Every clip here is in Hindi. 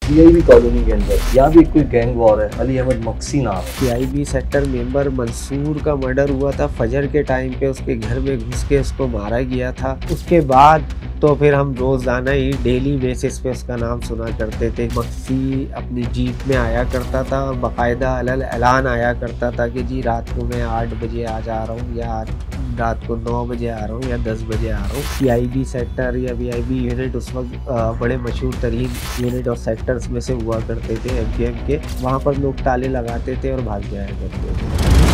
पीआईबी कॉलोनी के अंदर यहाँ भी कोई गैंग वॉर है। अली अहमद मक्सी नाम है। पीआईबी सेक्टर मेंबर मंसूर का मर्डर हुआ था। फजर के टाइम पे उसके घर में घुस के उसको मारा गया था। उसके बाद तो फिर हम रोज़ाना ही डेली बेसिस पे उसका नाम सुना करते थे। मक्सी अपनी जीप में आया करता था और बाकायदा अलल ऐलान आया करता था कि जी रात को मैं 8 बजे आ जा रहा हूँ या रात को 9 बजे आ रहा हूँ या 10 बजे आ रहा हूँ। पीआईबी सेक्टर या पीआईबी यूनिट उस वक्त बड़े मशहूर तरीन यूनिट और सेक्टर्स में से हुआ करते थे एमकेएम के। वहाँ पर लोग ताले लगाते थे और भाग जाया करते थे।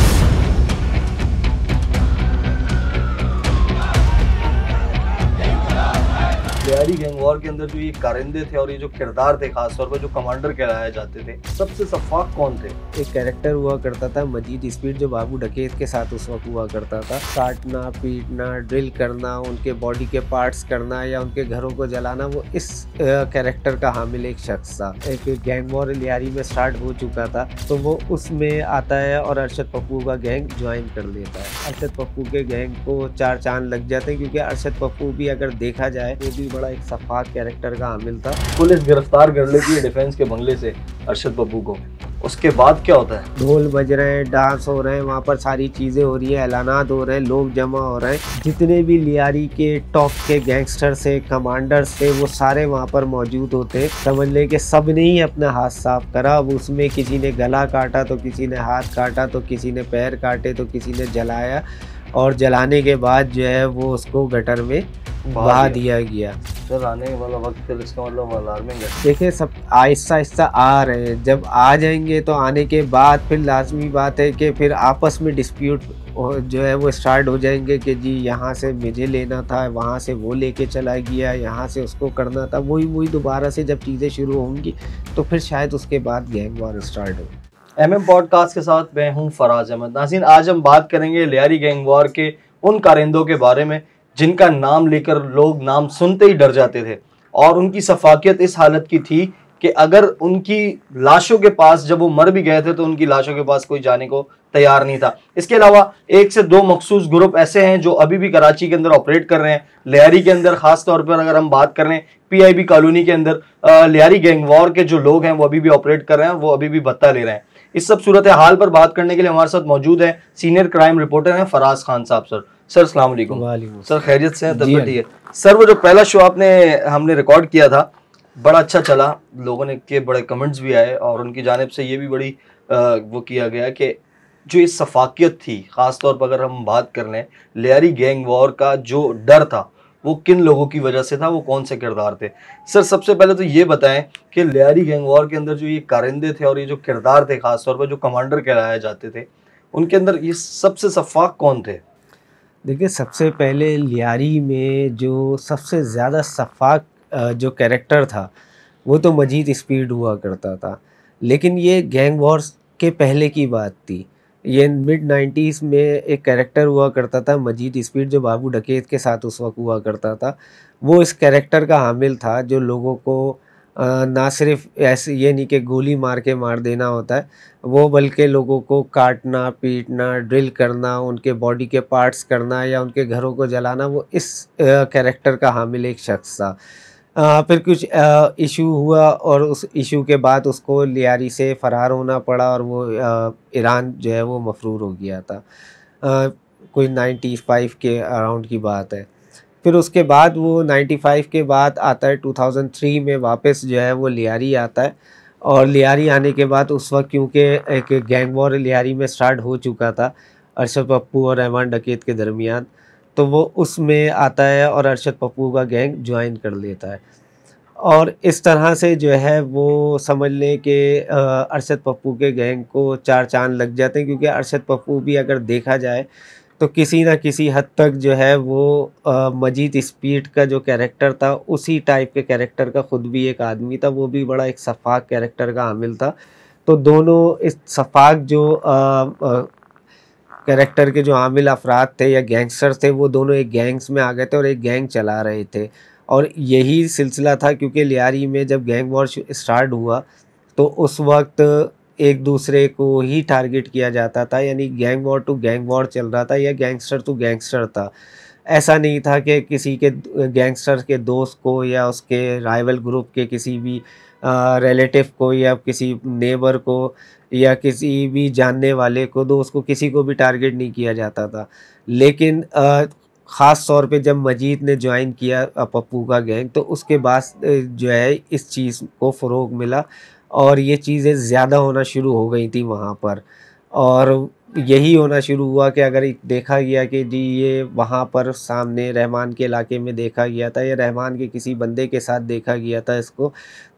लियारी गैंग वॉर के अंदर जो ये कारिंदे थे और ये जो किरदार थे, खासतौर पर जो कमांडर कहलाए जाते थे, सबसे सफाक कौन थे? एक कैरेक्टर हुआ करता था मजीद स्पीड, जो बाबू डकैत के साथ उस वक्त हुआ करता था। काटना, पीटना, ड्रिल करना, उनके बॉडी के पार्ट्स करना या उनके घरों को जलाना, वो इस कैरेक्टर का हामिल एक शख्स था। एक गैंग वॉर लियारी में स्टार्ट हो चुका था तो वो उसमें आता है और अरशद पप्पू का गैंग ज्वाइन कर लेता है। अरशद पप्पू के गैंग को चार चांद लग जाते हैं क्योंकि अरशद पप्पू भी अगर देखा जाए वो भी बड़ा एक सफाक कैरेक्टर का हामिल था। पुलिस गिरफ्तार कर लेती है डिफेंस के बंगले से अरशद पप्पू को। उसके बाद क्या होता है? ढोल बज रहे हैं, डांस हो रहे हैं, वहाँ पर सारी चीज़ें हो रही है, ऐलानात हो रहे हैं, लोग जमा हो रहे हैं। जितने भी लियारी के टॉप के गैंगस्टर्स थे, कमांडर्स थे, वो सारे वहाँ पर मौजूद होते। समझ लें कि सब ने ही अपना हाथ साफ करा। अब उसमें किसी ने गला काटा तो किसी ने हाथ काटा तो किसी ने पैर काटे तो किसी ने जलाया, और जलाने के बाद जो है वो उसको गटर में बहा दिया गया। सर आने वाला वक्त फिर इसका मतलब अलार्मिंग है। देखिए, सब आहिस्ता आहिस्ता आ रहे हैं। जब आ जाएंगे तो आने के बाद फिर लाजमी बात है कि फिर आपस में डिस्प्यूट जो है वो स्टार्ट हो जाएंगे कि जी यहाँ से मुझे लेना था, वहाँ से वो लेके चला गया, यहाँ से उसको करना था। वही दोबारा से जब चीज़ें शुरू होंगी तो फिर शायद उसके बाद गैंग वॉर स्टार्ट हो। एमएम पॉडकास्ट के साथ मैं हूं फराज अहमद। नाज़रीन, आज हम बात करेंगे लियारी गैंग वॉर के उन कारिंदों के बारे में जिनका नाम लेकर लोग नाम सुनते ही डर जाते थे, और उनकी सफाकियत इस हालत की थी कि अगर उनकी लाशों के पास, जब वो मर भी गए थे तो उनकी लाशों के पास कोई जाने को तैयार नहीं था। इसके अलावा एक से दो मखसूस ग्रुप ऐसे हैं जो अभी भी कराची के अंदर ऑपरेट कर रहे हैं। लियारी के अंदर खास तौर पर अगर हम बात करें पीआईबी कॉलोनी के अंदर लियारी गैंग वॉर के जो लोग हैं वो अभी भी ऑपरेट कर रहे हैं, वो अभी भी भत्ता ले रहे हैं। इस सब सूरत हाल पर बात करने के लिए हमारे साथ मौजूद है सीनियर क्राइम रिपोर्टर हैं फराज खान साहब। सर अस्सलाम वालेकुम। सर खैरियत से हैं? तबीयत ठीक है? सर वो जो पहला शो हमने रिकॉर्ड किया था बड़ा अच्छा चला, लोगों ने के बड़े कमेंट्स भी आए और उनकी जानिब से ये भी बड़ी वो किया गया कि जो ये सफाकियत थी, खास तौर पर अगर हम बात कर लें लियारी गैंग वॉर का जो डर था वो किन लोगों की वजह से था, वो कौन से किरदार थे? सर सबसे पहले तो ये बताएं कि लियारी गैंग वॉर के अंदर जो ये कारिंदे थे और ये जो किरदार थे, खास तौर पर जो कमांडर कहलाए जाते थे, उनके अंदर ये सबसे सफाक कौन थे? देखिए, सबसे पहले लियारी में जो सबसे ज़्यादा सफाक जो कैरेक्टर था वो तो मजीद स्पीड हुआ करता था। लेकिन ये गैंग वॉर्स के पहले की बात थी। ये मिड 90s में एक कैरेक्टर हुआ करता था मजीद स्पीड, जो बाबू डकैत के साथ उस वक्त हुआ करता था। वो इस कैरेक्टर का हामिल था जो लोगों को ना सिर्फ ऐसे ये नहीं कि गोली मार के मार देना होता है वो, बल्कि लोगों को काटना, पीटना, ड्रिल करना, उनके बॉडी के पार्ट्स करना या उनके घरों को जलाना, वो इस कैरेक्टर का हामिल एक शख्स था। फिर कुछ इशू हुआ और उस इशू के बाद उसको लियारी से फ़रार होना पड़ा और वो ईरान जो है वो मफरूर हो गया था। कोई 95 के अराउंड की बात है। फिर उसके बाद वो 95 के बाद आता है 2003 में वापस जो है वो लियारी आता है। और लियारी आने के बाद उस वक्त क्योंकि एक गैंग वॉर लियारी में स्टार्ट हो चुका था अरशद पप्पू और रहमान डकैत के दरमियान, तो वो उसमें आता है और अरशद पप्पू का गैंग ज्वाइन कर लेता है। और इस तरह से जो है वो समझ लें कि अरशद पप्पू के गैंग को चार चांद लग जाते हैं, क्योंकि अरशद पप्पू भी अगर देखा जाए तो किसी न किसी हद तक जो है वो मजीद स्पीड का जो कैरेक्टर था उसी टाइप के कैरेक्टर का ख़ुद भी एक आदमी था। वो भी बड़ा एक सफाक कैरेक्टर का हामिल था। तो दोनों इस सफाक जो कैरेक्टर के जो हामिल अफराद थे या गैंगस्टर थे, वो दोनों एक गैंग्स में आ गए थे और एक गैंग चला रहे थे। और यही सिलसिला था क्योंकि लियारी में जब गैंग वॉर स्टार्ट हुआ तो उस वक्त एक दूसरे को ही टारगेट किया जाता था, यानी gang war to gang war चल रहा था या गैंगस्टर टू गैंगस्टर था। ऐसा नहीं था कि किसी के गैंगस्टर के दोस्त को या उसके राइवल ग्रुप के किसी भी रिलेटिव को या किसी नेबर को या किसी भी जानने वाले को, दोस्त को, किसी को भी टारगेट नहीं किया जाता था। लेकिन ख़ास तौर पे जब मजीद ने ज्वाइन किया पप्पू का गैंग, तो उसके बाद जो है इस चीज़ को फ़रोग़ मिला और ये चीज़ें ज़्यादा होना शुरू हो गई थी वहाँ पर। और यही होना शुरू हुआ कि अगर देखा गया कि जी ये वहाँ पर सामने रहमान के इलाके में देखा गया था या रहमान के किसी बंदे के साथ देखा गया था इसको,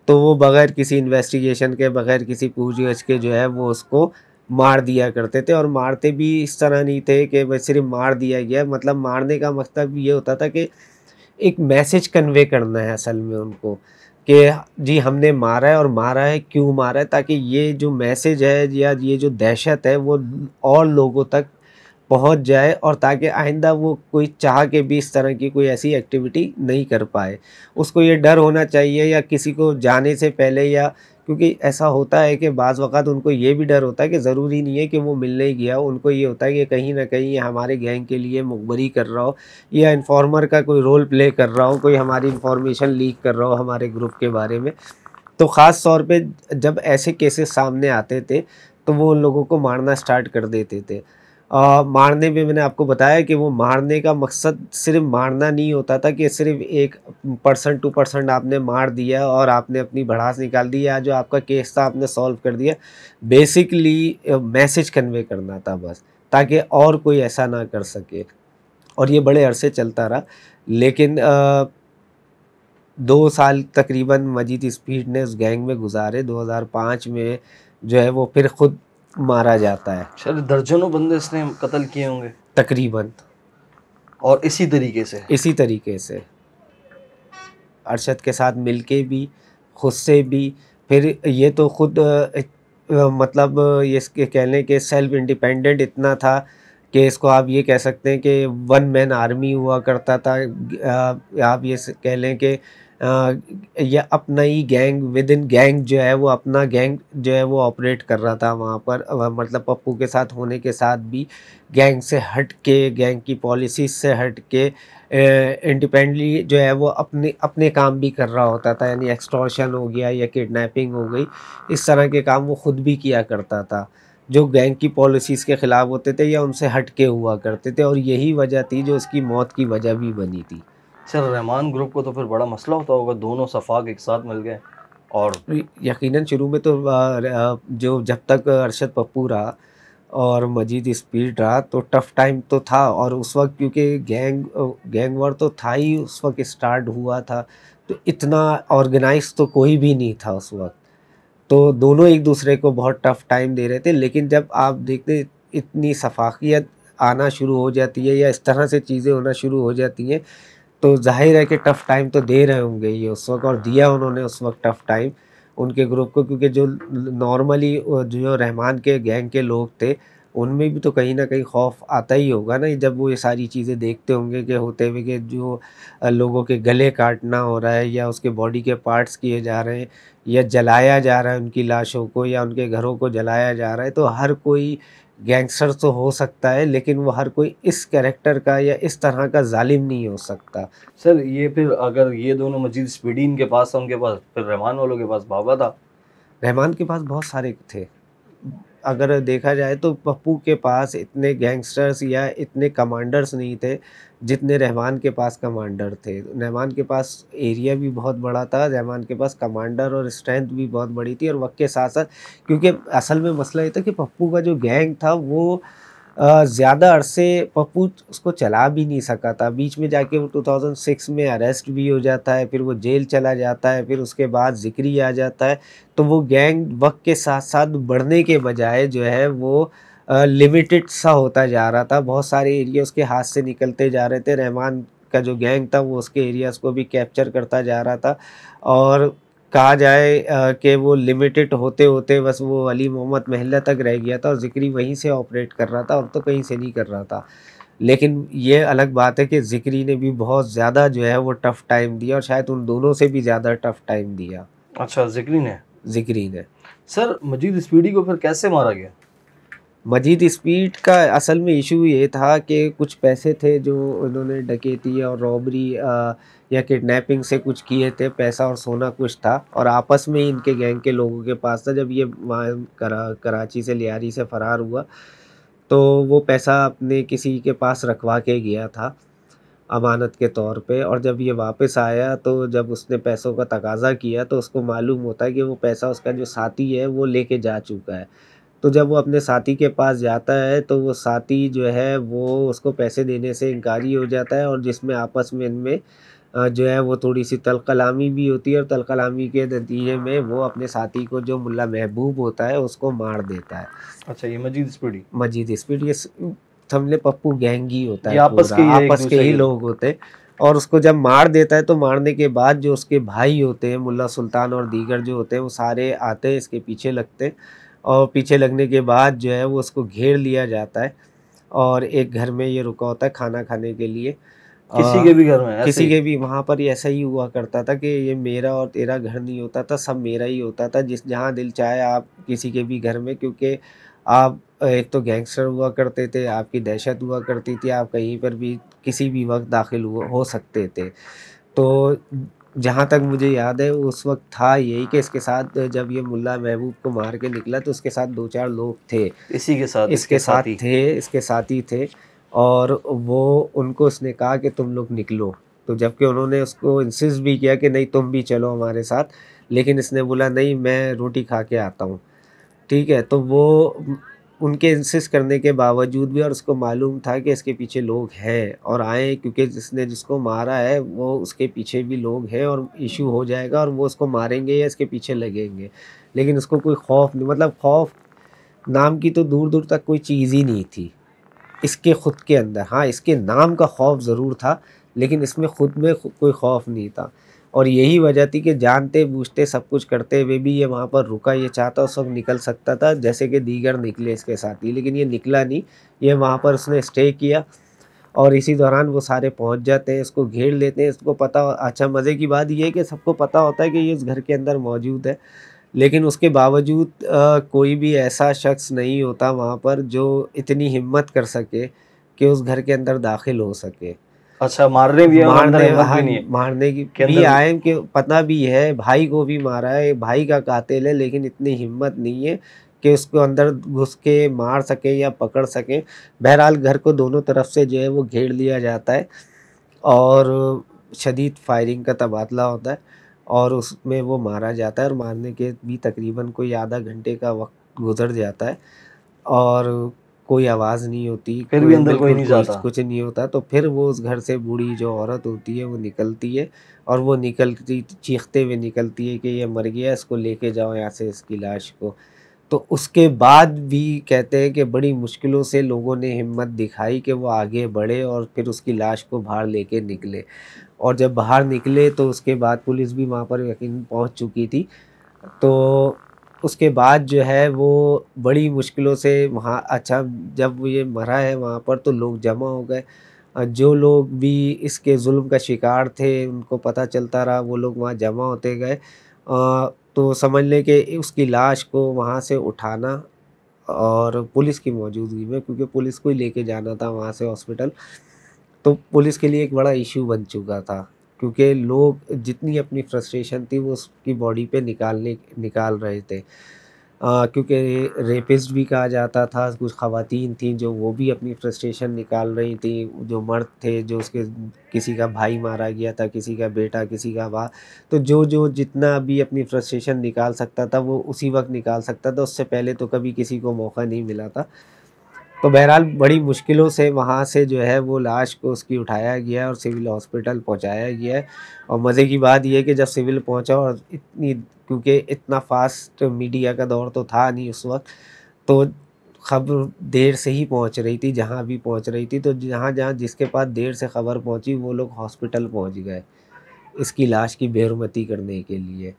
तो वो बग़ैर किसी इन्वेस्टिगेशन के, बग़ैर किसी पूछ-गछ के जो है वो उसको मार दिया करते थे। और मारते भी इस तरह नहीं थे कि बस सिर्फ़ मार दिया गया, मतलब मारने का मकसद ये होता था कि एक मैसेज कन्वे करना है असल में उनको, कि जी हमने मारा है और मारा है, क्यों मारा है, ताकि ये जो मैसेज है या ये जो दहशत है वो और लोगों तक पहुंच जाए और ताकि आइंदा वो कोई चाह के भी इस तरह की कोई ऐसी एक्टिविटी नहीं कर पाए। उसको ये डर होना चाहिए या किसी को जाने से पहले, या क्योंकि ऐसा होता है कि बाज़ वक़्त उनको ये भी डर होता है कि ज़रूरी नहीं है कि वो मिलने ही गया हो, उनको ये होता है कि कहीं न कहीं ये हमारे गैंग के लिए मुखबरी कर रहा हो या इन्फॉर्मर का कोई रोल प्ले कर रहा हो, कोई हमारी इन्फॉर्मेशन लीक कर रहा हो हमारे ग्रुप के बारे में। तो ख़ास तौर पे जब ऐसे केसेस सामने आते थे, तो वो उन लोगों को मारना स्टार्ट कर देते थे। मारने में मैंने आपको बताया कि वो मारने का मकसद सिर्फ़ मारना नहीं होता था कि सिर्फ़ 1% 2% आपने मार दिया और आपने अपनी भड़ास निकाल दी या जो आपका केस था आपने सॉल्व कर दिया। बेसिकली मैसेज कन्वे करना था बस, ताकि और कोई ऐसा ना कर सके। और ये बड़े अरसे चलता रहा। लेकिन 2 साल तकरीबन मजीद स्पीड ने उस गैंग में गुज़ारे। 2005 में जो है वो फिर खुद मारा जाता है। शायद दर्जनों बंदे इसने कत्ल किए होंगे तकरीबन और इसी तरीके से। अरशद के साथ मिलके भी, खुद से भी। फिर ये तो खुद मतलब ये इसके कह लें कि सेल्फ इंडिपेंडेंट इतना था कि इसको आप ये कह सकते हैं कि वन मैन आर्मी हुआ करता था। आप ये कह लें कि या अपना ही गैंग विद इन गैंग जो है वो अपना गैंग जो है वो ऑपरेट कर रहा था वहाँ पर। मतलब पप्पू के साथ होने के साथ भी गैंग से हट के, गैंग की पॉलिसीज से हट के इंडिपेंडेंटली जो है वो अपने अपने काम भी कर रहा होता था। यानी एक्सटॉर्शन हो गया या किडनैपिंग हो गई, इस तरह के काम वो खुद भी किया करता था जो गैंग की पॉलिसीज़ के ख़िलाफ़ होते थे या उनसे हट के हुआ करते थे। और यही वजह थी जो उसकी मौत की वजह भी बनी थी। सर रहमान ग्रुप को तो फिर बड़ा मसला होता होगा, दोनों सफ़ाक एक साथ मिल गए। और यकीनन शुरू में तो जो जब तक अरशद पप्पू रहा और मजीद स्पीड रहा तो टफ़ टाइम तो था। और उस वक्त क्योंकि गैंग वॉर तो था ही, उस वक्त स्टार्ट हुआ था, तो इतना ऑर्गेनाइज तो कोई भी नहीं था उस वक्त। तो दोनों एक दूसरे को बहुत टफ़ टाइम दे रहे थे। लेकिन जब आप देखते इतनी शफाकियत आना शुरू हो जाती है या इस तरह से चीज़ें होना शुरू हो जाती हैं, तो ज़ाहिर है कि टफ़ टाइम तो दे रहे होंगे ये उस वक़्त। और दिया उन्होंने उस वक़्त टफ़ टाइम उनके ग्रुप को, क्योंकि जो नॉर्मली जो रहमान के गैंग के लोग थे, उनमें भी तो कहीं न कहीं खौफ़ आता ही होगा ना, जब वो ये सारी चीज़ें देखते होंगे कि होते हुए कि जो लोगों के गले काटना हो रहा है या उसके बॉडी के पार्ट्स किए जा रहे हैं या जलाया जा रहा है उनकी लाशों को या उनके घरों को जलाया जा रहा है। तो हर कोई गैंगस्टर तो हो सकता है, लेकिन वो हर कोई इस कैरेक्टर का या इस तरह का ज़ालिम नहीं हो सकता। सर ये फिर अगर ये दोनों मजीद स्पीडीन के पास था उनके पास, फिर रहमान वालों के पास बाबा था। रहमान के पास बहुत सारे थे। अगर देखा जाए तो पप्पू के पास इतने गैंगस्टर्स या इतने कमांडर्स नहीं थे जितने रहमान के पास कमांडर थे। रहमान के पास एरिया भी बहुत बड़ा था, रहमान के पास कमांडर और स्ट्रेंथ भी बहुत बड़ी थी। और वक्त के साथ साथ, क्योंकि असल में मसला ये था कि पप्पू का जो गैंग था वो ज़्यादा अरसे पप्पू उसको चला भी नहीं सका था। बीच में जाके वो 2006 में अरेस्ट भी हो जाता है, फिर वो जेल चला जाता है, फिर उसके बाद ज़िक्री आ जाता है। तो वो गैंग वक्त के साथ साथ बढ़ने के बजाय जो है वो लिमिटेड सा होता जा रहा था। बहुत सारे एरिया उसके हाथ से निकलते जा रहे थे। रहमान का जो गैंग था वो उसके एरियाज़ को भी कैप्चर करता जा रहा था। और कहा जाए कि वो लिमिटेड होते होते बस वो अली मोहम्मद महल्ला तक रह गया था और ज़िक्री वहीं से ऑपरेट कर रहा था और तो कहीं से नहीं कर रहा था। लेकिन ये अलग बात है कि ज़िक्री ने भी बहुत ज़्यादा जो है वो टफ़ टाइम दिया और शायद उन दोनों से भी ज़्यादा टफ़ टाइम दिया। अच्छा, ज़िक्री ने। ज़िक्री ने। सर मजीद स्पीडी को फिर कैसे मारा गया? मजीद स्पीड का असल में इशू ये था कि कुछ पैसे थे जो उन्होंने डकैती और रॉबरी या किडनैपिंग से कुछ किए थे, पैसा और सोना कुछ था, और आपस में ही इनके गैंग के लोगों के पास था। जब ये वहाँ कराची से लियारी से फ़रार हुआ तो वो पैसा अपने किसी के पास रखवा के गया था अमानत के तौर पे, और जब ये वापस आया तो जब उसने पैसों का तकाज़ा किया तो उसको मालूम होता है कि वो पैसा उसका जो साथी है वो लेके जा चुका है। तो जब वो अपने साथी के पास जाता है तो वो साथी जो है वो उसको पैसे देने से इनकारी हो जाता है, और जिसमें आपस में इनमें जो है वो थोड़ी-सी तलकलामी भी होती है, और तलकलामी के नतीजे में वो अपने साथी को, जो मुल्ला महबूब होता है, उसको मार देता है। अच्छा, ये मजीद स्पीडी, मजीद स्पीड ये समझ ले पप्पू गैंग ही होता ये है आपस पूरा, के ही एक आपस के दूसरे ही के। लोग होते हैं। और उसको जब मार देता है तो मारने के बाद जो उसके भाई होते हैं, मुल्ला सुल्तान और दीगर जो होते हैं, वो सारे आते हैं, इसके पीछे लगते हैं, और पीछे लगने के बाद जो है वो उसको घेर लिया जाता है, और एक घर में ये रुका होता है खाना खाने के लिए। किसी के भी घर में ऐसे किसी ही? के भी वहाँ पर ऐसा ही हुआ करता था कि ये मेरा और तेरा घर नहीं होता था, सब मेरा ही होता था। जिस जहाँ दिल चाहे आप किसी के भी घर में, क्योंकि आप एक तो गैंगस्टर हुआ करते थे, आपकी दहशत हुआ करती थी, आप कहीं पर भी किसी भी वक्त दाखिल हो सकते थे। तो जहाँ तक मुझे याद है उस वक्त था यही कि इसके साथ जब ये मुल्ला महबूब को मार के निकला तो उसके साथ 2-4 लोग थे, इसी के साथ, इसके साथी। इसके साथी थे, और वो उनको उसने कहा कि तुम लोग निकलो। तो जबकि उन्होंने उसको इंसिस्ट भी किया कि नहीं तुम भी चलो हमारे साथ, लेकिन इसने बोला नहीं मैं रोटी खा के आता हूँ। ठीक है, तो वो उनके इंसिस्ट करने के बावजूद भी, और उसको मालूम था कि इसके पीछे लोग हैं और आए, क्योंकि जिसने जिसको मारा है वो उसके पीछे भी लोग हैं और इशू हो जाएगा और वो उसको मारेंगे या इसके पीछे लगेंगे। लेकिन उसको कोई खौफ नहीं, मतलब खौफ नाम की तो दूर दूर तक कोई चीज़ ही नहीं थी इसके खुद के अंदर। हाँ, इसके नाम का खौफ ज़रूर था, लेकिन इसमें खुद में कोई खौफ नहीं था। और यही वजह थी कि जानते बूझते सब कुछ करते हुए भी ये वहाँ पर रुका। ये चाहता उस वक्त निकल सकता था जैसे कि दीगर निकले इसके साथ ही, लेकिन ये निकला नहीं। ये वहाँ पर उसने स्टे किया, और इसी दौरान वो सारे पहुँच जाते हैं, इसको घेर लेते हैं। इसको पता, अच्छा मज़े की बात ये है कि सबको पता होता है कि ये इस घर के अंदर मौजूद है, लेकिन उसके बावजूद कोई भी ऐसा शख्स नहीं होता वहाँ पर जो इतनी हिम्मत कर सके कि उस घर के अंदर दाखिल हो सके। अच्छा, मारने भी है और अंदर मारने, हिम्मत हाँ, भी नहीं है मारने की के भी अंदर। आए कि पता भी है, भाई को भी मारा है, भाई का कातिल है, लेकिन इतनी हिम्मत नहीं है कि उसको अंदर घुस के मार सके या पकड़ सके। बहरहाल घर को दोनों तरफ से जो है वो घेर लिया जाता है, और शदीद फायरिंग का तबादला होता है, और उसमें वो मारा जाता है, और मारने के भी तकरीबन कोई आधा घंटे का वक्त गुजर जाता है, और कोई आवाज़ नहीं होती, फिर भी कोई अंदर कोई बिल्कुल नहीं कोई जाता। कुछ नहीं होता। तो फिर वो उस घर से बूढ़ी जो औरत होती है वो निकलती है, और वो निकलती चीखते हुए निकलती है कि ये मर गया, इसको लेके जाओ यहाँ से, इसकी लाश को। तो उसके बाद भी कहते हैं कि बड़ी मुश्किलों से लोगों ने हिम्मत दिखाई कि वो आगे बढ़े और फिर उसकी लाश को बाहर लेके निकले। और जब बाहर निकले तो उसके बाद पुलिस भी वहाँ पर यकीनन पहुँच चुकी थी। तो उसके बाद जो है वो बड़ी मुश्किलों से वहाँ, अच्छा जब वो ये मरा है वहाँ पर तो लोग जमा हो गए। जो लोग भी इसके ज़ुल्म का शिकार थे उनको पता चलता रहा, वो लोग वहाँ जमा होते गए। तो समझ लें कि उसकी लाश को वहाँ से उठाना, और पुलिस की मौजूदगी में, क्योंकि पुलिस को ही लेके जाना था वहाँ से हॉस्पिटल, तो पुलिस के लिए एक बड़ा इशू बन चुका था, क्योंकि लोग जितनी अपनी फ्रस्ट्रेशन थी वो उसकी बॉडी पे निकाल रहे थे। क्योंकि रेपिस्ट भी कहा जाता था, कुछ ख़वातीन थीं जो वो भी अपनी फ्रस्ट्रेशन निकाल रही थी, जो मर्द थे जो उसके किसी का भाई मारा गया था, किसी का बेटा, किसी का बा, तो जो जो जितना भी अपनी फ्रस्ट्रेशन निकाल सकता था वो उसी वक्त निकाल सकता था, उससे पहले तो कभी किसी को मौका नहीं मिला था। तो बहरहाल बड़ी मुश्किलों से वहाँ से जो है वो लाश को उसकी उठाया गया और सिविल हॉस्पिटल पहुँचाया गया है। और मज़े की बात ये है कि जब सिविल पहुँचा, और इतनी, क्योंकि इतना फास्ट मीडिया का दौर तो था नहीं उस वक्त, तो खबर देर से ही पहुँच रही थी, जहाँ भी पहुँच रही थी, तो जहाँ जहाँ जिसके पास देर से खबर पहुँची वो लोग हॉस्पिटल पहुँच गए इसकी लाश की बेरुमती करने के लिए।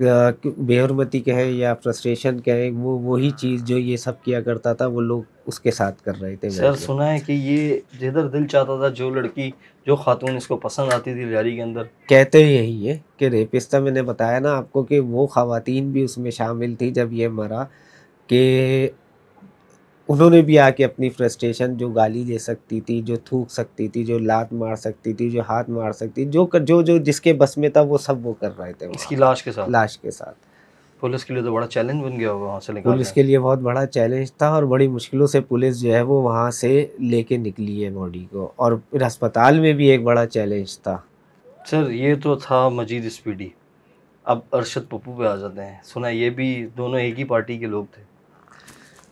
बेहरमती कहें या फ्रस्ट्रेशन कहें, वो वही चीज़ जो ये सब किया करता था वो लोग उसके साथ कर रहे थे सर, बैठ के। सुना है कि ये जिधर दिल चाहता था, जो लड़की, जो खातून इसको पसंद आती थी लियारी के अंदर। कहते यही है कि रेपिस्ता, मैंने बताया ना आपको कि वो ख़वातीन भी उसमें शामिल थी जब ये मरा, कि उन्होंने भी आके अपनी फ्रस्ट्रेशन, जो गाली दे सकती थी, जो थूक सकती थी, जो लात मार सकती थी, जो हाथ मार सकती थी, जो जिसके बस में था वो सब वो कर रहे थे वहाँ इसकी पे, लाश के साथ। लाश के साथ। पुलिस के लिए तो बड़ा चैलेंज बन गया होगा वहाँ से पुलिस निकालना। के लिए बहुत बड़ा चैलेंज था और बड़ी मुश्किलों से पुलिस जो है वो वहाँ से लेके निकली है बॉडी को, और फिर अस्पताल में भी एक बड़ा चैलेंज था। सर ये तो था मजीद स्पीडी, अब अरशद पप्पू पे आ जाते हैं। सुना ये भी दोनों एक ही पार्टी के लोग थे।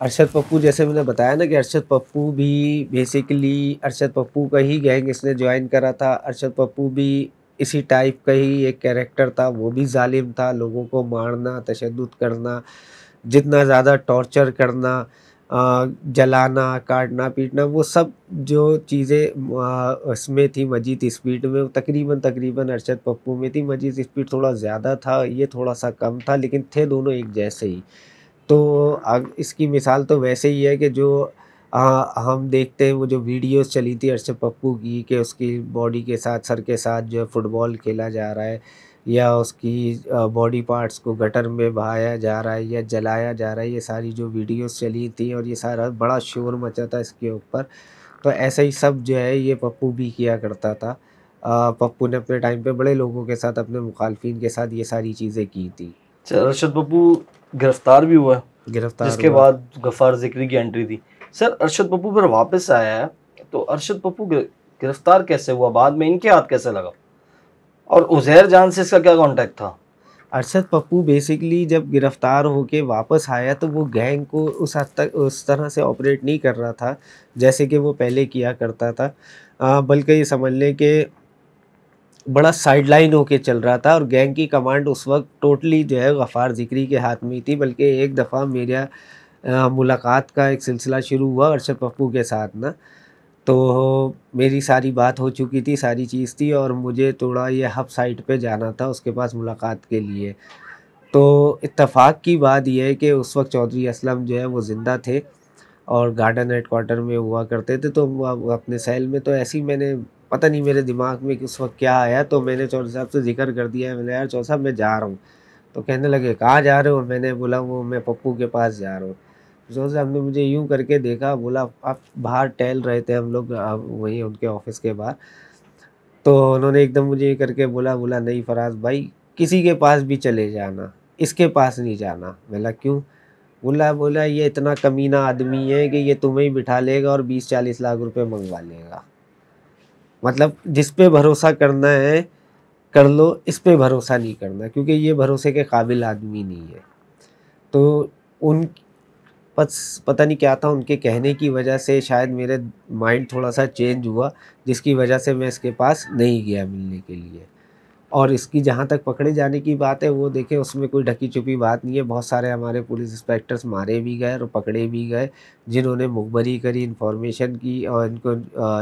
अरशद पप्पू, जैसे मैंने बताया ना कि अरशद पप्पू भी बेसिकली अरशद पप्पू का ही गैंग इसने ज्वाइन करा था। अरशद पप्पू भी इसी टाइप का ही एक कैरेक्टर था, वो भी जालिम था, लोगों को मारना, तशद्दुद करना, जितना ज़्यादा टॉर्चर करना, जलाना, काटना पीटना, वो सब जो चीज़ें इसमें थी मजीद स्पीड में, वो तकरीबन तकरीबन अरशद पप्पू में थी। मजीद स्पीड थोड़ा ज़्यादा था, ये थोड़ा सा कम था, लेकिन थे दोनों एक जैसे ही। तो इसकी मिसाल तो वैसे ही है कि जो हम देखते हैं वो जो वीडियोस चली थी अरशद पप्पू की, कि उसकी बॉडी के साथ, सर के साथ जो है फुटबॉल खेला जा रहा है, या उसकी बॉडी पार्ट्स को गटर में बहाया जा रहा है या जलाया जा रहा है, ये सारी जो वीडियोस चली थी और ये सारा बड़ा शोर मचा था इसके ऊपर। तो ऐसा ही सब जो है ये पप्पू भी किया करता था। पप्पू ने अपने टाइम पे बड़े लोगों के साथ, अपने मुखालफिन के साथ ये सारी चीज़ें की थी। अरशद पप्पू गिरफ्तार भी हुआ, गिरफ्तार जिसके हुआ। बाद गफ्फार ज़िक्री की एंट्री थी। सर अरशद पप्पू फिर वापस आया है, तो अरशद पप्पू गिरफ्तार कैसे हुआ, बाद में इनके हाथ कैसे लगा, और उज़ैर जान से इसका क्या कांटेक्ट था? अरशद पप्पू बेसिकली जब गिरफ़्तार होके वापस आया तो वो गैंग को उस हद तक उस तरह से ऑपरेट नहीं कर रहा था जैसे कि वो पहले किया करता था, बल्कि ये समझ लें कि बड़ा साइडलाइन होके चल रहा था, और गैंग की कमांड उस वक्त टोटली जो है गफ़ार ज़िक्री के हाथ में ही थी। बल्कि एक दफ़ा मेरा मुलाकात का एक सिलसिला शुरू हुआ अरशद पप्पू के साथ ना, तो मेरी सारी बात हो चुकी थी, सारी चीज़ थी, और मुझे थोड़ा ये हब साइट पे जाना था उसके पास मुलाकात के लिए। तो इत्तेफ़ाक की बात ये है कि उस वक्त चौधरी असलम जो है वो ज़िंदा थे और गार्डन हेडक्वार्टर में हुआ करते थे। तो वो अपने सेल में, तो ऐसे ही मैंने, पता नहीं मेरे दिमाग में कि उस वक्त क्या आया, तो मैंने चौधरी साहब से ज़िक्र कर दिया, मैंने यार चौधरी साहब मैं जा रहा हूँ। तो कहने लगे कहाँ जा रहे हो? मैंने बोला वो मैं पप्पू के पास जा रहा हूँ। चौधरी साहब ने मुझे यूँ करके देखा, बोला आप बाहर टहल रहे थे, हम लोग वहीं उनके ऑफिस के बाहर। तो उन्होंने एकदम मुझे ये करके बोला नहीं फराज भाई, किसी के पास भी चले जाना, इसके पास नहीं जाना। बोला क्यों? बोला ये इतना कमीना आदमी है कि ये तुम्हें ही बिठा लेगा और 20-40 लाख रुपए मंगवा लेगा। मतलब जिस पे भरोसा करना है कर लो, इस पे भरोसा नहीं करना, क्योंकि ये भरोसे के काबिल आदमी नहीं है। तो उन पता नहीं क्या था, उनके कहने की वजह से शायद मेरे माइंड थोड़ा सा चेंज हुआ, जिसकी वजह से मैं इसके पास नहीं गया मिलने के लिए। और इसकी जहाँ तक पकड़े जाने की बात है, वो देखें उसमें कोई ढकी छुपी बात नहीं है। बहुत सारे हमारे पुलिस इंस्पेक्टर्स मारे भी गए और पकड़े भी गए, जिन्होंने मुखबरी करी, इन्फॉर्मेशन की, और इनको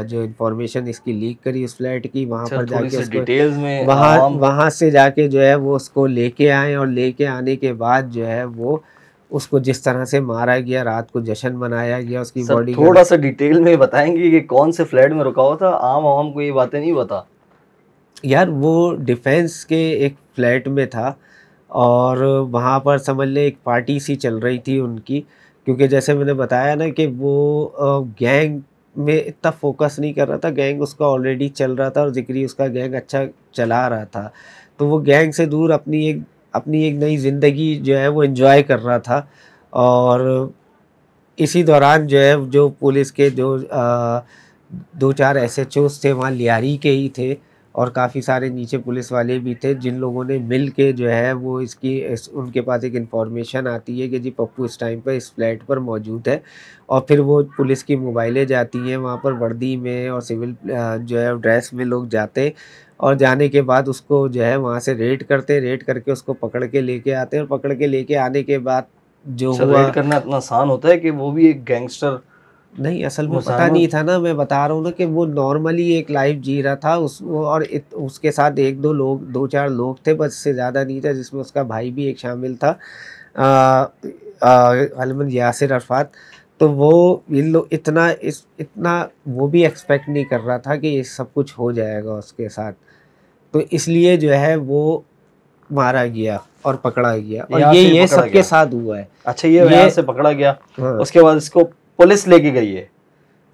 जो इन्फॉर्मेशन इसकी लीक करी उस फ्लैट की, वहाँ सर पर थोड़ी जाके सी उसको, डिटेल्स में वहाँ आवाम। वहाँ से जाके जो है वो उसको लेके आए, और लेके आने के बाद जो है वो उसको जिस तरह से मारा गया, रात को जश्न मनाया गया, उसकी सर बॉडी का। थोड़ा सा डिटेल में बताएंगे कि कौन से फ्लैट में रुका हुआ था, आम आवाम को ये बातें नहीं बता। यार वो डिफेंस के एक फ्लैट में था, और वहाँ पर समझ लें एक पार्टी सी चल रही थी उनकी, क्योंकि जैसे मैंने बताया ना कि वो गैंग में इतना फोकस नहीं कर रहा था, गैंग उसका ऑलरेडी चल रहा था और ज़िक्री उसका गैंग अच्छा चला रहा था। तो वो गैंग से दूर अपनी एक नई ज़िंदगी जो है वो एंजॉय कर रहा था। और इसी दौरान जो है जो पुलिस के जो 2-4 एसएचओस थे वहाँ लियारी के ही थे, और काफ़ी सारे नीचे पुलिस वाले भी थे, जिन लोगों ने मिल के जो है वो उनके पास एक इन्फॉर्मेशन आती है कि जी पप्पू इस टाइम पर इस फ्लैट पर मौजूद है। और फिर वो पुलिस की मोबाइलें जाती हैं वहाँ पर, वर्दी में और सिविल जो है ड्रेस में लोग जाते, और जाने के बाद उसको जो है वहाँ से रेड करके उसको पकड़ के लेके आते हैं, और पकड़ के लेके आने के बाद जो सर हुआ। रेड करना इतना आसान होता है कि वो भी एक गैंगस्टर नहीं, असल में पता मुसलमान। नहीं था ना, मैं बता रहा हूँ ना कि वो नॉर्मली एक लाइफ जी रहा था और उसके साथ 2-4 लोग थे, बस से ज़्यादा नहीं था, जिसमें उसका भाई भी एक शामिल था, गलबन यासिर अरफात। तो वो इन लोग इतना वो भी एक्सपेक्ट नहीं कर रहा था कि ये सब कुछ हो जाएगा उसके साथ। तो इसलिए जो है वो मारा गया और पकड़ा गया, और यहाँ से ये पकड़ा सबके गया। साथ हुआ है। अच्छा ये ये यहाँ से पकड़ा गया, हाँ, उसके बाद इसको पुलिस लेके गई है।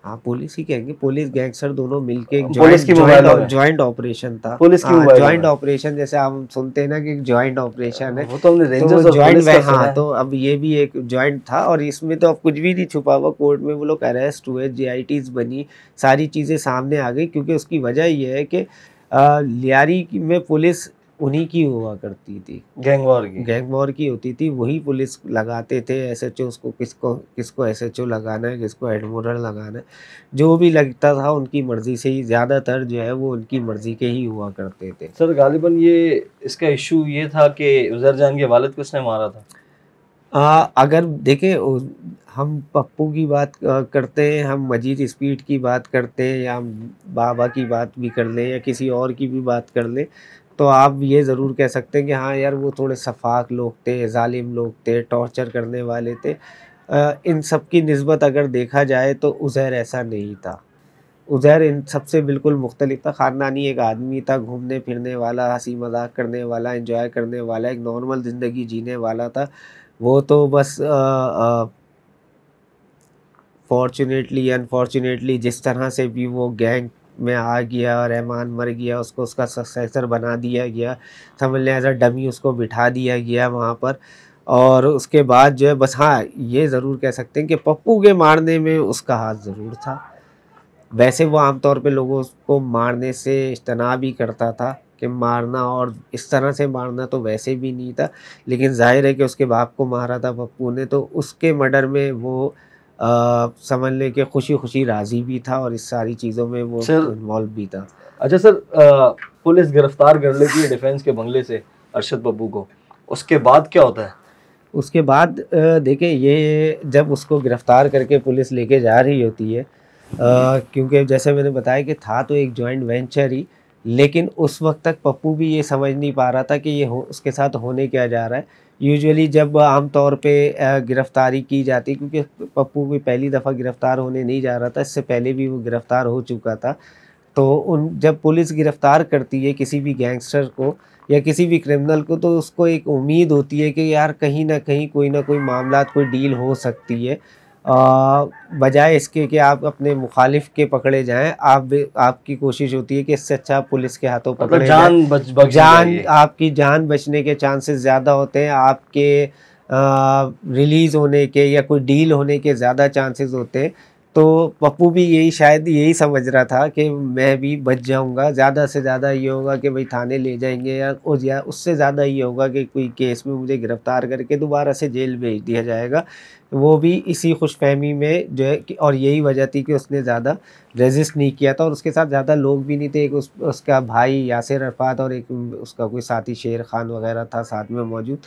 हाँ पुलिस ही कहेंगे, पुलिस गैंगस्टर दोनों मिलके एक पुलिस की मोबाइलों में ज्वाइंट ऑपरेशन था। पुलिस की मोबाइलों ज्वाइंट में ऑपरेशन जैसे हम सुनते हैं ना कि ज्वाइंट ऑपरेशन है, वो तो हमने तो रेंजर्स और ज्वाइंट पुलिस का सुना हाँ है। तो अब ये भी एक ज्वाइंट था। और इसमें तो अब कुछ भी नहीं छुपा हुआ, कोर्ट में वो लोग अरेस्ट हुए, जीआईटीज बनी, सारी चीज़ें सामने आ गई। क्योंकि उसकी वजह ये है कि लियारी में पुलिस उन्हीं की हुआ करती थी, गैंग वॉर की। गैंग वॉर की होती थी, वही पुलिस लगाते थे। एसएचओ उसको किसको किसको एसएचओ लगाना है, किसको एडमिरल लगाना है, जो भी लगता था उनकी मर्जी से ही, ज़्यादातर जो है वो उनकी मर्जी के ही हुआ करते थे। सर गालिबन ये इसका इशू ये था कि उजैर जान के वालिद को उसने मारा था। अगर देखें हम पप्पू की बात करते हैं, हम मजीद स्पीड की बात करते हैं, या बाबा की बात भी कर लें, या किसी और की भी बात कर लें, तो आप ये ज़रूर कह सकते हैं कि हाँ यार वो थोड़े सफाक लोग थे, जालिम लोग थे, टॉर्चर करने वाले थे। इन सब की निस्बत अगर देखा जाए तो उज़ैर ऐसा नहीं था। उज़ैर इन सबसे बिल्कुल मुख्तलिफ था। ख़ानदानी एक आदमी था, घूमने फिरने वाला, हंसी मजाक करने वाला, एंजॉय करने वाला, एक नॉर्मल ज़िंदगी जीने वाला था। वो तो बस फॉर्चुनेटली अनफॉर्चुनेटली जिस तरह से भी वो गैंग में आ गया, रहमान मर गया, उसको उसका सक्सेसर बना दिया गया, समझ लें एज अ डमी उसको बिठा दिया गया वहाँ पर। और उसके बाद जो है बस हाँ ये ज़रूर कह सकते हैं कि पप्पू के मारने में उसका हाथ ज़रूर था। वैसे वो आमतौर पे लोगों को मारने से इज्तनाब भी करता था कि मारना, और इस तरह से मारना तो वैसे भी नहीं था। लेकिन ज़ाहिर है कि उसके बाप को मारा था पप्पू ने, तो उसके मर्डर में वो समझ लें कि खुशी-खुशी राज़ी भी था, और इस सारी चीज़ों में वो सर इन्वॉल्व भी था। अच्छा सर, पुलिस गिरफ्तार कर लेती है डिफेंस के बंगले से अरशद पप्पू को, उसके बाद क्या होता है? उसके बाद देखिए ये जब उसको गिरफ़्तार करके पुलिस लेके जा रही होती है, क्योंकि जैसे मैंने बताया कि था तो एक जॉइंट वेंचर ही, लेकिन उस वक्त तक पप्पू भी ये समझ नहीं पा रहा था कि ये उसके साथ होने क्या जा रहा है। यूजुअली जब आम तौर पे गिरफ़्तारी की जाती, क्योंकि पप्पू भी पहली दफ़ा गिरफ़्तार होने नहीं जा रहा था, इससे पहले भी वो गिरफ़्तार हो चुका था। तो उन जब पुलिस गिरफ़्तार करती है किसी भी गैंगस्टर को या किसी भी क्रिमिनल को, तो उसको एक उम्मीद होती है कि यार कहीं न कहीं कोई ना कोई मामला, कोई डील हो सकती है। बजाय इसके कि आप अपने मुखालिफ के पकड़े जाएँ, आपकी कोशिश होती है कि इससे अच्छा आप पुलिस के हाथों मतलब पकड़े जान जाएँ। बच जाएगी। आपकी जान बचने के चांसेस ज़्यादा होते हैं, आपके रिलीज़ होने के या कोई डील होने के ज़्यादा चांसेस होते हैं। तो पप्पू भी शायद यही समझ रहा था कि मैं भी बच जाऊंगा। ज़्यादा से ज़्यादा ये होगा कि भाई थाने ले जाएंगे, या उससे ज़्यादा ये होगा कि कोई केस में मुझे गिरफ़्तार करके दोबारा से जेल भेज दिया जाएगा। वो भी इसी खुशफहमी में जो है कि, और यही वजह थी कि उसने ज़्यादा रेजिस्ट नहीं किया था, और उसके साथ ज़्यादा लोग भी नहीं थे। एक उसका भाई यासिर अरफात और एक उसका कोई साथी शेर खान वगैरह था साथ में मौजूद।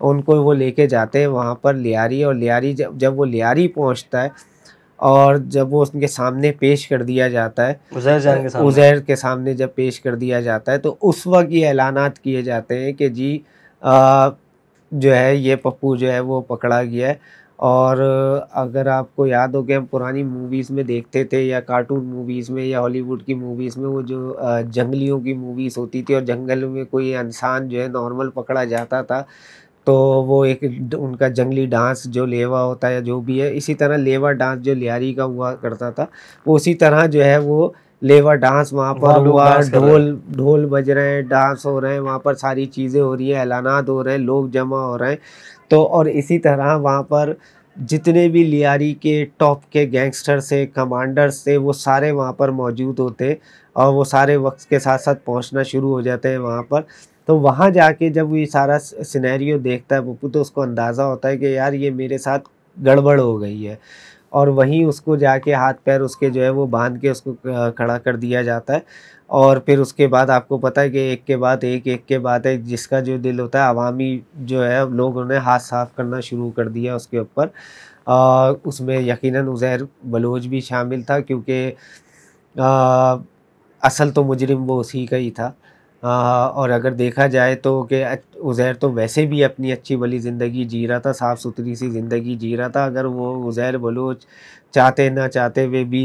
उनको वो लेके जाते हैं वहाँ पर लियारी, और लियारी जब वो लियारी पहुँचता है और जब वो उनके सामने पेश कर दिया जाता है, उज़ैर जान के सामने। उज़ैर के सामने जब पेश कर दिया जाता है, तो उस वक्त ये ऐलानात किए जाते हैं कि जी जो है ये पप्पू जो है वो पकड़ा गया है। और अगर आपको याद हो कि हम पुरानी मूवीज़ में देखते थे, या कार्टून मूवीज़ में, या हॉलीवुड की मूवीज़ में, वो जो जंगलियों की मूवीज़ होती थी और जंगल में कोई इंसान जो है नॉर्मल पकड़ा जाता था, तो वो एक उनका जंगली डांस जो लेवा होता है जो भी है, इसी तरह लेवा डांस जो लियारी का हुआ करता था, वो उसी तरह जो है वो लेवा डांस वहाँ पर वहाँ लोग हुआ। डांस कर रहे हैं। ढोल ढोल बज रहे हैं, डांस हो रहे हैं, वहाँ पर सारी चीज़ें हो रही हैं, ऐलानात हो रहे हैं, लोग जमा हो रहे हैं। तो और इसी तरह वहाँ पर जितने भी लियारी के टॉप के गैंगस्टर्स थे, कमांडर्स थे, वो सारे वहाँ पर मौजूद होते, और वो सारे वक्त के साथ साथ पहुँचना शुरू हो जाते हैं वहाँ पर। तो वहाँ जाके जब ये सारा सिनेरियो देखता है पप्पू, तो उसको अंदाज़ा होता है कि यार ये मेरे साथ गड़बड़ हो गई है। और वहीं उसको जाके हाथ पैर उसके जो है वो बांध के उसको खड़ा कर दिया जाता है। और फिर उसके बाद आपको पता है कि एक के बाद एक जिसका जो दिल होता है अवामी जो है, लोगों ने हाथ साफ करना शुरू कर दिया उसके ऊपर। उसमें यकीनन उज़ैर बलोच भी शामिल था, क्योंकि असल तो मुजरिम वो उसी का ही था। और अगर देखा जाए तो कि उज़ैर तो वैसे भी अपनी अच्छी भली ज़िंदगी जी रहा था, साफ़ सुथरी सी ज़िंदगी जी रहा था। अगर वो उज़ैर बलोच चाहते ना चाहते हुए भी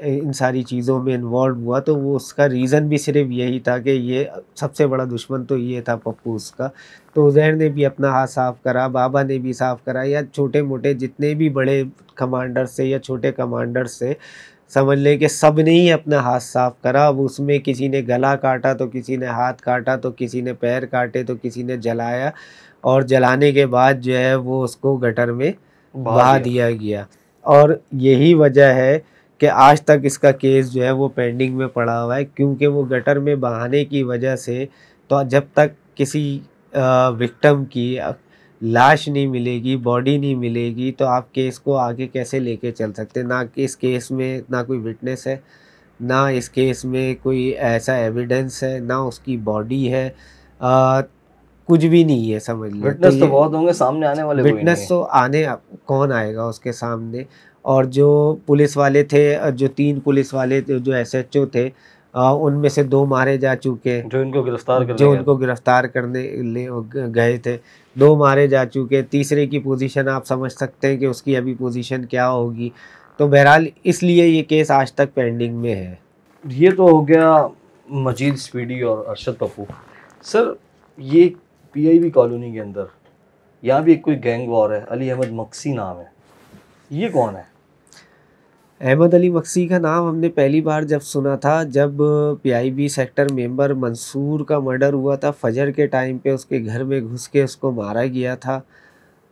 इन सारी चीज़ों में इन्वॉल्व हुआ, तो वो उसका रीज़न भी सिर्फ़ यही था कि ये सबसे बड़ा दुश्मन तो ये था पप्पू उसका। तो उज़ैर ने भी अपना हाथ साफ़ करा, बाबा ने भी साफ़ करा, या छोटे-मोटे जितने भी बड़े कमांडर्स थे या छोटे कमांडर्स थे, समझ लें कि सब ने ही अपना हाथ साफ़ करा। अब उसमें किसी ने गला काटा, तो किसी ने हाथ काटा, तो किसी ने पैर काटे, तो किसी ने जलाया, और जलाने के बाद जो है वो उसको गटर में बहा बहा दिया। दिया गया। और यही वजह है कि आज तक इसका केस जो है वो पेंडिंग में पड़ा हुआ है, क्योंकि वो गटर में बहाने की वजह से, तो जब तक किसी विक्टिम की लाश नहीं मिलेगी, बॉडी नहीं मिलेगी, तो आप केस को आगे कैसे लेके चल सकते हैं? ना कि इस केस में ना कोई विटनेस है, ना इस केस में कोई ऐसा एविडेंस है, ना उसकी बॉडी है, अ, कुछ भी नहीं है, समझ लें। तो विटनेस तो ये बहुत होंगे, सामने आने वाले कोई नहीं विटनेस है। तो कौन आएगा उसके सामने? और जो पुलिस वाले थे, जो 3 पुलिस वाले थे, जो एसएचओ थे, उनमें से 2 मारे जा चुके, जो इनको गिरफ्तार करने जो गए थे। उनको गिरफ्तार करने गए थे। 2 मारे जा चुके, तीसरे की पोजीशन आप समझ सकते हैं कि उसकी अभी पोजीशन क्या होगी। तो बहरहाल इसलिए ये केस आज तक पेंडिंग में है। ये तो हो गया मजीद स्पीडी और अरशद पप्पू। सर, ये पीआईबी कॉलोनी के अंदर यहाँ भी एक कोई गैंग वॉर है, अली अहमद मक्सी नाम है, ये कौन है? अहमद अली मक्सी का नाम हमने पहली बार जब सुना था, जब पीआईबी सेक्टर मेंबर मंसूर का मर्डर हुआ था, फजर के टाइम पे उसके घर में घुस के उसको मारा गया था।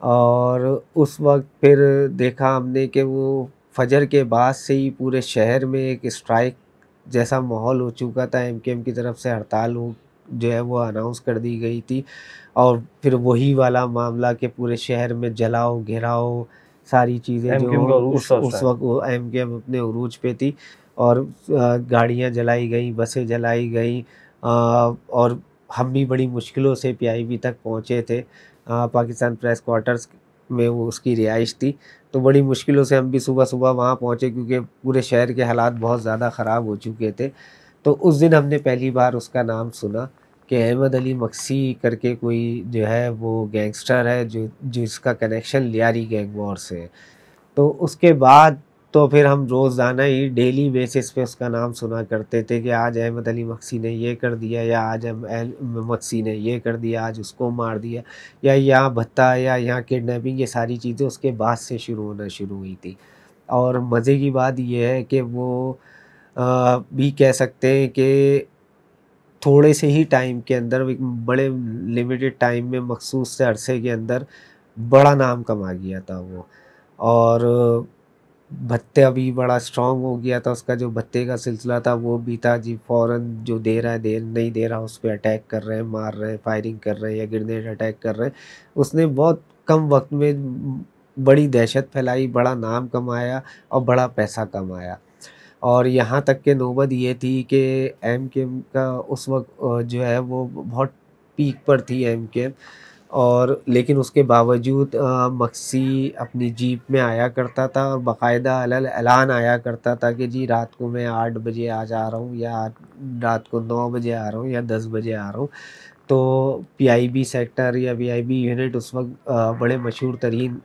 और उस वक्त फिर देखा हमने कि वो फजर के बाद से ही पूरे शहर में एक स्ट्राइक जैसा माहौल हो चुका था। एमकेएम की तरफ से हड़ताल हो जो है वो अनाउंस कर दी गई थी, और फिर वही वाला मामला कि पूरे शहर में जलाओ घेराओ, सारी चीज़ें जो एमकेएम का अरूज था उस उस टाइम। वक्त वो एमकेएम अपने उरूज पे थी। और गाड़ियाँ जलाई गई, बसें जलाई गई, और हम भी बड़ी मुश्किलों से पीआईबी तक पहुँचे थे। पाकिस्तान प्रेस क्वार्टर्स में वो उसकी रिहाइश थी, तो बड़ी मुश्किलों से हम भी सुबह-सुबह वहाँ पहुँचे, क्योंकि पूरे शहर के हालात बहुत ज़्यादा ख़राब हो चुके थे। तो उस दिन हमने पहली बार उसका नाम सुना कि अहमद अली मक्सी करके कोई जो है वो गैंगस्टर है, जो जिसका कनेक्शन लियारी गैंग वॉर से है। तो उसके बाद तो फिर हम रोज़ाना ही डेली बेसिस पे उसका नाम सुना करते थे कि आज अहमद अली मक्सी ने ये कर दिया, या आज मक्सी ने ये कर दिया, आज उसको मार दिया, या यहाँ भत्ता, या यहाँ किडनैपिंग, ये सारी चीज़ें उसके बाद से शुरू होना शुरू हुई थी। और मज़े की बात ये है कि वो भी कह सकते हैं कि थोड़े से ही टाइम के अंदर, एक बड़े लिमिटेड टाइम में, मखसूस से अरसे के अंदर बड़ा नाम कमा गया था वो। और भत्ता भी बड़ा स्ट्रॉन्ग हो गया था, उसका जो भत्ते का सिलसिला था वो भी था जी, फ़ौरन जो दे रहा है दे, नहीं दे रहा उस पे अटैक कर रहे हैं, मार रहे हैं, फायरिंग कर रहे हैं, या ग्रेनेड अटैक कर रहे हैं। उसने बहुत कम वक्त में बड़ी दहशत फैलाई, बड़ा नाम कमाया और बड़ा पैसा कमाया। और यहाँ तक कि नौबत ये थी कि एमकेएम का उस वक़्त जो है वो बहुत पीक पर थी एमकेएम। और लेकिन उसके बावजूद मक्सी अपनी जीप में आया करता था, और बाकायदा अलल ऐलान आया करता था कि जी रात को मैं 8 बजे आ जा रहा हूँ, या रात को 9 बजे आ रहा हूँ, या 10 बजे आ रहा हूँ। तो पीआईबी सेक्टर या वीआईबी यूनिट उस वक़्त बड़े मशहूर तरीन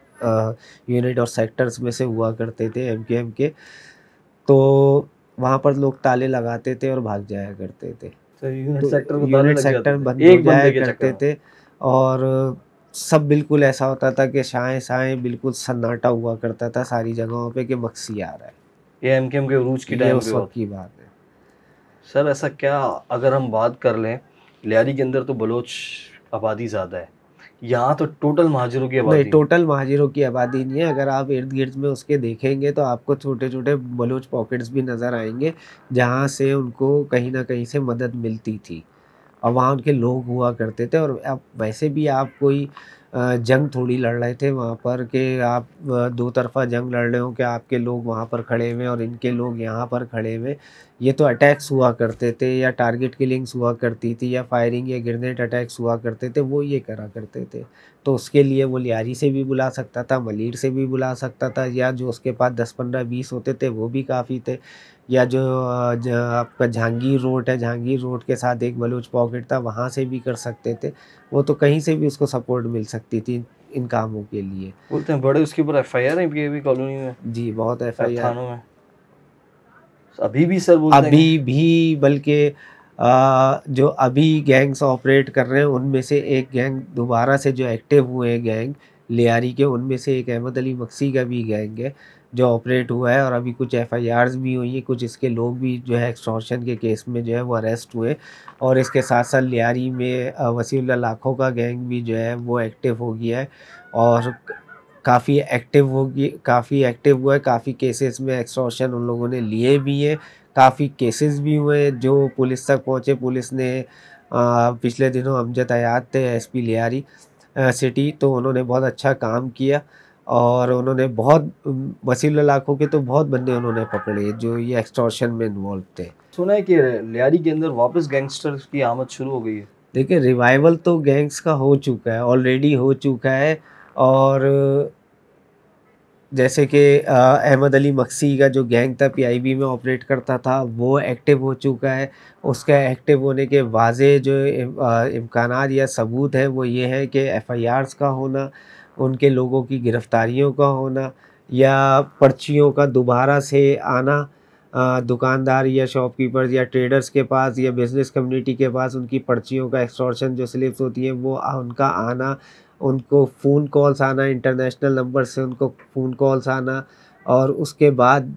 यूनिट और सेक्टर्स में से हुआ करते थे एमकेएम के। तो वहाँ पर लोग ताले लगाते थे और भाग जाया करते थे। तो यूनिट तो सेक्टर को ताले यूनिट लग जाते सेक्टर बंद थे हो एक जाया बंदे के चक्कर करते में। थे, और सब बिल्कुल ऐसा होता था कि शाएँ-शाएँ बिल्कुल सन्नाटा हुआ करता था सारी जगहों पे कि मक्सी आ रहा है। ये एमकेएम के उरूज की ये टाइम पे उस हुआ वक़्त था। की बात है। सर, ऐसा क्या, अगर हम बात कर लें, लियारी के अंदर तो बलोच आबादी ज़्यादा है, यहाँ तो टोटल महाजिरों की नहीं, आबादी है। टोटल महाजिरों की आबादी नहीं है। अगर आप इर्द-गिर्द में उसके देखेंगे तो आपको छोटे-छोटे बलूच पॉकेट्स भी नज़र आएँगे, जहाँ से उनको कहीं न कहीं से मदद मिलती थी। और वहाँ उनके लोग हुआ करते थे, और अब वैसे भी आप कोई जंग थोड़ी लड़ रहे थे वहाँ पर कि आप दो तरफ़ा जंग लड़ रहे हो कि आपके लोग वहाँ पर खड़े हुए हैं और इनके लोग यहाँ पर खड़े हुए हैं। ये तो अटैक्स हुआ करते थे, या टारगेट किलिंग्स हुआ करती थी, या फायरिंग या ग्रेनेड अटैक्स हुआ करते थे, वो ये करा करते थे। तो उसके लिए वो लियारी से भी बुला सकता था, मलिर से भी बुला सकता था, या जो उसके पास 10-15-20 होते थे वो भी काफ़ी थे, या जो आपका जहांगीर रोड है, जहांगीर रोड के साथ एक बलूच पॉकेट था, वहाँ से भी कर सकते थे। वो तो कहीं से भी उसको सपोर्ट मिल सकती थी इन कामों के लिए। बोलते हैं बड़े उसके ऊपर एफआईआर है पीएबी कॉलोनी में, जी, बहुत एफआईआर थानों में अभी भी सर बोलते हैं। अभी भी, बल्कि जो अभी गैंग्स ऑपरेट कर रहे हैं उनमें से एक गैंग दोबारा से जो एक्टिव हुए हैं गैंग लियारी के, उनमें से एक अहमद अली मक्सी का भी गैंग है जो ऑपरेट हुआ है, और अभी कुछ एफआईआर्स भी हुई हैं, कुछ इसके लोग भी जो है एक्सटॉर्शन के केस में जो है वो अरेस्ट हुए। और इसके साथ साथ लियारी में वसीउल्लाह लाखों का गैंग भी जो है वो एक्टिव हो गया है, और काफ़ी एक्टिव हुआ है, काफ़ी केसेस में एक्सटॉर्शन उन लोगों ने लिए भी हैं, काफ़ी केसेस भी हुए जो पुलिस तक पहुँचे। पुलिस ने पिछले दिनों अमजद हयात थे एसपी लियारी सिटी, तो उन्होंने बहुत अच्छा काम किया, और उन्होंने बहुत वसीउल्लाह लाखों के तो बहुत बंदे उन्होंने पकड़े जो ये एक्सटॉर्शन में इन्वॉल्व थे। सुना है कि लियारी के अंदर वापस गैंगस्टर्स की आमद शुरू हो गई है। देखिए, रिवाइवल तो गैंग्स का हो चुका है, ऑलरेडी हो चुका है। और जैसे कि अहमद अली मक्सी का जो गैंग था पीआईबी में ऑपरेट करता था वो एक्टिव हो चुका है। उसका एक्टिव होने के वाज़े जो इम्कानात या सबूत हैं वो ये हैं कि एफआईआर्स का होना, उनके लोगों की गिरफ़्तारियों का होना, या पर्चियों का दोबारा से आना दुकानदार या शॉपकीपर्स या ट्रेडर्स के पास या बिज़नेस कम्युनिटी के पास उनकी पर्चियों का एक्सटॉर्शन जो स्लिप्स होती हैं वो उनका आना, उनको फ़ोन कॉल्स आना, इंटरनेशनल नंबर से उनको फ़ोन कॉल्स आना, और उसके बाद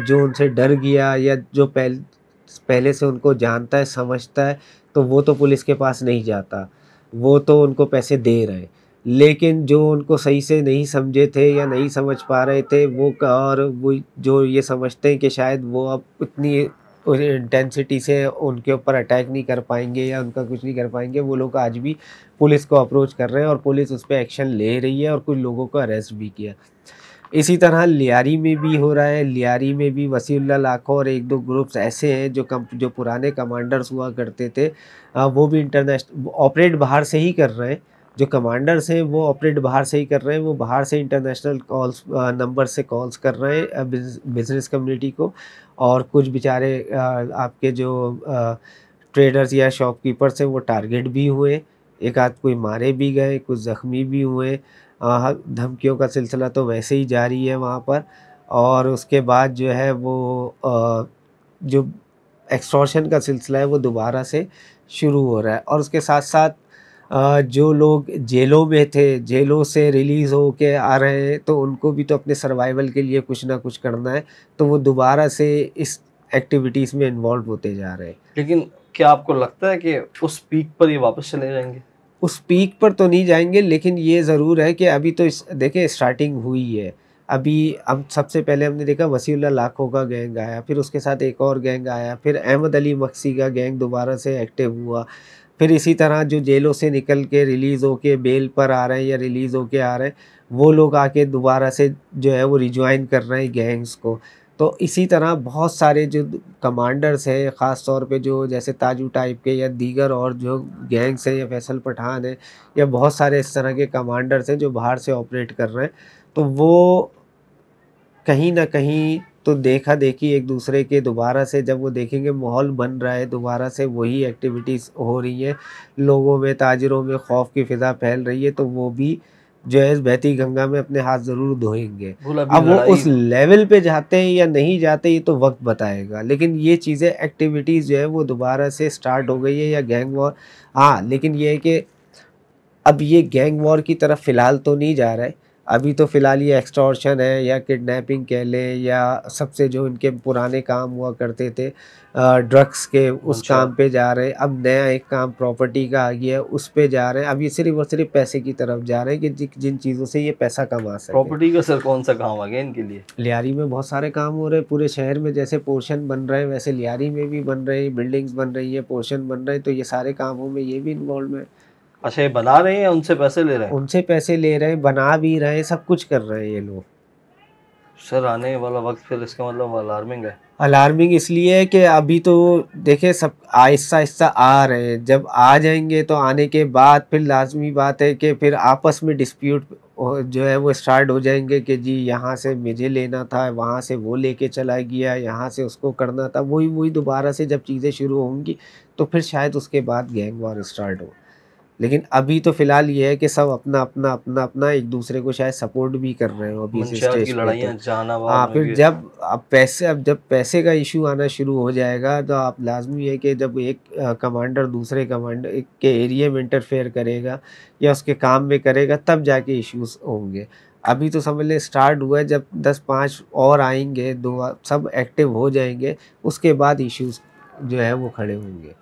जो उनसे डर गया या जो पहले से उनको जानता है, समझता है, तो वो तो पुलिस के पास नहीं जाता, वो तो उनको पैसे दे रहे हैं। लेकिन जो उनको सही से नहीं समझे थे या नहीं समझ पा रहे थे और वो जो ये समझते हैं कि शायद वो अब इतनी इंटेंसिटी से उनके ऊपर अटैक नहीं कर पाएंगे या उनका कुछ नहीं कर पाएंगे, वो लोग आज भी पुलिस को अप्रोच कर रहे हैं, और पुलिस उस पर एक्शन ले रही है, और कुछ लोगों को अरेस्ट भी किया। इसी तरह लियारी में भी हो रहा है। लियारी में भी वसीउल्लाह लाखों और एक दो ग्रुप्स ऐसे हैं जो पुराने कमांडर्स हुआ करते थे, वो भी इंटरनेशनल ऑपरेट बाहर से ही कर रहे हैं। जो कमांडर्स हैं वो ऑपरेट बाहर से ही कर रहे हैं, वो बाहर से इंटरनेशनल कॉल्स नंबर से कॉल्स कर रहे हैं बिजनेस कम्युनिटी को। और कुछ बेचारे आपके जो ट्रेडर्स या शॉपकीपर्स हैं वो टारगेट भी हुए, एक आध कोई मारे भी गए, कुछ ज़ख्मी भी हुए। धमकियों का सिलसिला तो वैसे ही जारी है वहाँ पर। और उसके बाद जो है वो जो एक्सटॉर्शन का सिलसिला है वो दोबारा से शुरू हो रहा है। और उसके साथ साथ जो लोग जेलों में थे, जेलों से रिलीज़ हो के आ रहे हैं, तो उनको भी तो अपने सर्वाइवल के लिए कुछ ना कुछ करना है, तो वो दोबारा से इस एक्टिविटीज़ में इन्वॉल्व होते जा रहे हैं। लेकिन क्या आपको लगता है कि उस पीक पर ये वापस चले जाएंगे? उस पीक पर तो नहीं जाएंगे, लेकिन ये ज़रूर है कि अभी तो देखिए स्टार्टिंग हुई है। अभी अब सबसे पहले हमने देखा वसीउल्लाह लाखों का गैंग आया, फिर उसके साथ एक और गैंग आया, फिर अहमद अली मक्सी का गैंग दोबारा से एक्टिव हुआ। फिर इसी तरह जो जेलों से निकल के रिलीज़ होके बेल पर आ रहे हैं या रिलीज़ होके आ रहे हैं, वो लोग आके दोबारा से जो है वो रिजॉइन कर रहे हैं गैंग्स को। तो इसी तरह बहुत सारे जो कमांडर्स हैं, ख़ास तौर पे जो जैसे ताजू टाइप के या दीगर और जो गैंग्स हैं या फैसल पठान है, या बहुत सारे इस तरह के कमांडर्स हैं जो बाहर से ऑपरेट कर रहे हैं, तो वो कहीं न कहीं तो देखा-देखी एक दूसरे के दोबारा से जब वो देखेंगे माहौल बन रहा है, दोबारा से वही एक्टिविटीज़ हो रही हैं, लोगों में, ताजिरों में खौफ की फ़िज़ा फैल रही है, तो वो भी जो है इस बहती गंगा में अपने हाथ ज़रूर धोएँगे। अभी अब वो लड़ाई उस लेवल पे जाते हैं या नहीं जाते ये तो वक़्त बताएगा, लेकिन ये चीज़ें एक्टिविटीज़ जो है वो दोबारा से स्टार्ट हो गई है या गैंग वॉर। हाँ, लेकिन ये है कि अब ये गैंग वॉर की तरफ फ़िलहाल तो नहीं जा रहा है। अभी तो फ़िलहाल ये एक्सटॉर्शन है या किडनैपिंग कह लें, या सबसे जो इनके पुराने काम हुआ करते थे ड्रग्स के, उस अच्छा, काम पे जा रहे हैं। अब नया एक काम प्रॉपर्टी का आ गया है, उस पे जा रहे हैं। अब ये सिर्फ़ और सिर्फ़ पैसे की तरफ जा रहे हैं कि जिन चीज़ों से ये पैसा कमा सकें। प्रॉपर्टी का सर कौन सा काम आ गया इनके लिए? लियारी में बहुत सारे काम हो रहे हैं, पूरे शहर में जैसे पोर्शन बन रहे हैं वैसे लियारी में भी बन रहे हैं, बिल्डिंग्स बन रही है, पोर्शन बन रहे हैं, तो ये सारे कामों में ये भी इन्वॉल्व है। अच्छा, ये बना रहे हैं या उनसे पैसे ले रहे हैं? उनसे पैसे ले रहे हैं, बना भी रहे हैं, सब कुछ कर रहे हैं ये लोग। सर आने वाला वक्त फिर इसका मतलब अलार्मिंग है। अलार्मिंग इसलिए है कि अभी तो देखिए सब आहिस्ता आहिस्ता आ रहे हैं, जब आ जाएंगे तो आने के बाद फिर लाजमी बात है कि फिर आपस में डिस्प्यूट जो है वो स्टार्ट हो जाएंगे कि जी यहाँ से मुझे लेना था, वहाँ से वो लेके चला गया, यहाँ से उसको करना था, वही वही दोबारा से जब चीज़ें शुरू होंगी तो फिर शायद उसके बाद गैंग वॉर स्टार्ट हो। लेकिन अभी तो फिलहाल ये है कि सब अपना अपना अपना अपना एक दूसरे को शायद सपोर्ट भी कर रहे हो अभी इस मंशियात की स्टेज पे तो। लड़ाइयाँ जहानाबाद हाँ, में फिर भी। जब पैसे का इशू आना शुरू हो जाएगा तो आप लाजमी है कि जब एक कमांडर दूसरे कमांडर के एरिया में इंटरफेयर करेगा या उसके काम में करेगा तब जाके इश्यूज होंगे। अभी तो समझ लें स्टार्ट हुआ है, जब 10-5 और आएंगे, दो सब एक्टिव हो जाएंगे, उसके बाद इश्यूज जो है वो खड़े होंगे।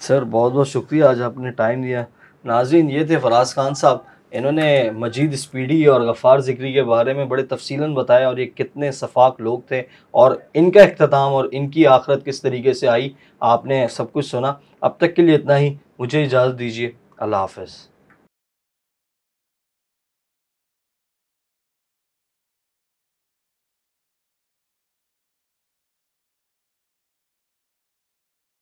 सर बहुत बहुत शुक्रिया, आज आपने टाइम दिया। नाज़रीन, ये थे फराज खान साहब। इन्होंने मजीद स्पीडी और गफ़ार ज़िक्री के बारे में बड़े तफसीलन बताया, और ये कितने सफाक लोग थे और इनका इख्तिताम और इनकी आखिरत किस तरीके से आई, आपने सब कुछ सुना। अब तक के लिए इतना ही, मुझे इजाज़त दीजिए। अल्लाह हाफ़िज़।